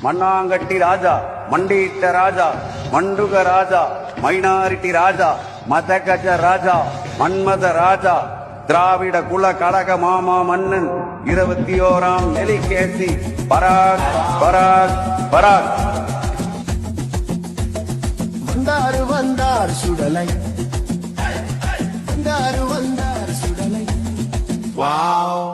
மண்ணாங்கட்டி ராஜா, மண்டியிட்ட ராஜா, மண்டுக ராஜா, minority ராஜா, மதகஜ ராஜா, மன்மத ராஜா, திராவிட குல கழக மாமா மன்னன் 21ஆம் எலிகேசி பராக் பராக் பராக். வந்தாரு வந்தார் சுடலை, வந்தாரு வந்தார் சுடலை. வாவ்.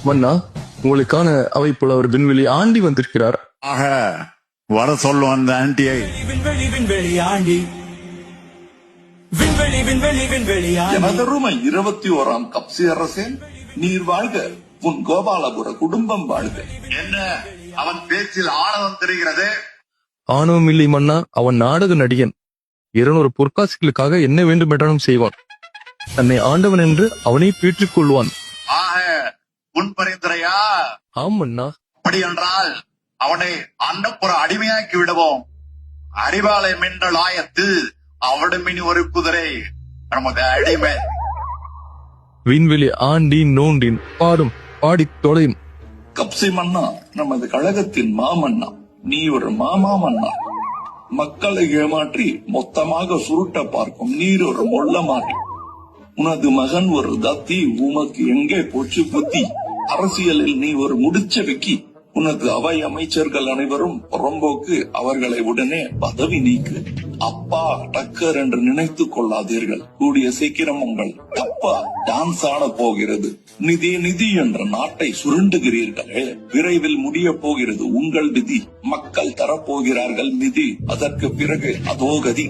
மன்னா, உங்களுக்கான அவை புலவர் விண்வெளி ஆண்டி வந்திருக்கிறார். ஆக வர சொல்லும் அந்த ஆண்டியை. விண்வெளி விண்வெளி ஆண்டி, விண்வெளி விண்வெளி விண்வெளி ஆண்டி. எனதருமை 21ஆம் கப்சி அரசே, நீர் வாழ்க, உன் கோபாலபுர குடும்பம் வாழ்க. என்ன அவன் பேச்சில் ஆணவம் தெரிகிறது? ஆணவம் இல்லை மன்னா, அவன் நாடக நடிகன். 200 பொற்காசுகளுக்காக என்ன வேண்டும் என்றாலும் செய்வான். தன்னை ஆண்டவன் என்று அவனை பீற்றிக் கொள்வான். ஆக உன் பரிந்துரையா? ஆம் மன்னா. அப்படி என்றால் அவனை அன்னப்புற அடிமையாக்கி விடுவோம். அறிவாலை மின்னல் ஆயத்து அவடமினி ஒரு குதிரை நமது அடிமை. விண்வெளி ஆண்டி நோண்டின் பாடும் பாடி தொலையும். கப்சி மன்னா நமது கழகத்தின் மாமன்னா, நீ ஒரு மாமா மன்னா. மக்களை ஏமாற்றி மொத்தமாக சுருட்ட பார்க்கும் நீர் ஒரு மொள்ள மாறி. உனது மகன் ஒரு தத்தி, உமக்கு எங்கே போச்சு புத்தி? அரசியலில் நீ ஒரு முடிச்ச வைக்கி. உனது அவை அமைச்சர்கள் அனைவரும் புறம்போக்கு, அவர்களை உடனே பதவி நீக்கு. அப்பா டக்கர் என்று நினைத்துக் கொள்ளாதீர்கள். கூடிய சீக்கிரம் உங்கள் அப்பா டான்ஸ் ஆட போகிறது. நிதி நிதி என்ற நாட்டை சுருண்டுகிறீர்களே, விரைவில் முடிய போகிறது உங்கள் விதி. மக்கள் தரப்போகிறார்கள் நிதி, அதற்கு பிறகு அதோ கதி.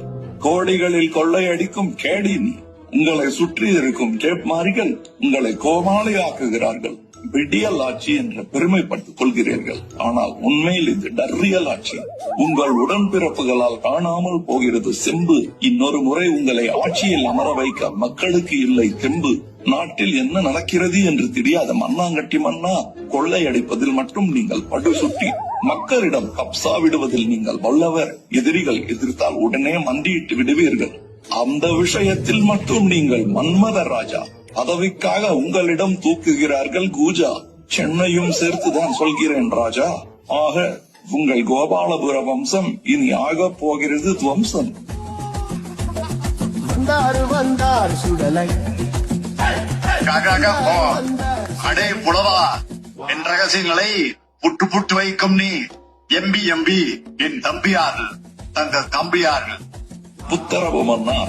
கோடிகளில் கொள்ளையடிக்கும் கேடி நீ. உங்களை சுற்றி இருக்கும் கேப்மாரிகள் உங்களை கோமாளி ஆக்குகிறார்கள். விடியல் ஆட்சி என்று பெருமைப்பட்டுக் கொள்கிறீர்கள். ஆனால் உண்மையில் இது டர்ரியல் ஆட்சி. உங்கள் உடன்பிறப்புகளால் காணாமல் போகிறது செம்பு. இன்னொரு முறை உங்களை ஆட்சியில் அமர வைக்க மக்களுக்கு இல்லை தெம்பு. நாட்டில் என்ன நடக்கிறது என்று தெரியாத மண்ணாங்கட்டி மன்னா, கொள்ளையடிப்பதில் மட்டும் நீங்கள் படு சுட்டி. மக்களிடம் கப்சா விடுவதில் நீங்கள் வல்லவர். எதிரிகள் எதிர்த்தால் உடனே மண்டியிட்டு விடுவீர்கள். அந்த விஷயத்தில் மட்டும் நீங்கள் மன்மத ராஜா. பதவிக்காக உங்களிடம் தூக்குகிறார்கள் கூஜா. சென்னையும் சேர்த்துதான் சொல்கிறேன் ராஜா. ஆக உங்கள் கோபாலபுர வம்சம் இனி ஆக போகிறது துவம்சம். வந்தாரு வந்தார் சுடலை, அடே புலவா, என் ரகசியங்களை புட்டு புட்டு வைக்கும் நீ. எம்பி எம்பி என் தம்பியார்கள், தங்கள் தம்பியார்கள். உத்தரவு மன்னா.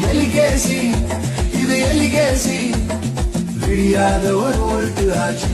எலிகேசி, இது எலிகேசி, விடியாத ஒரு ஆட்சி.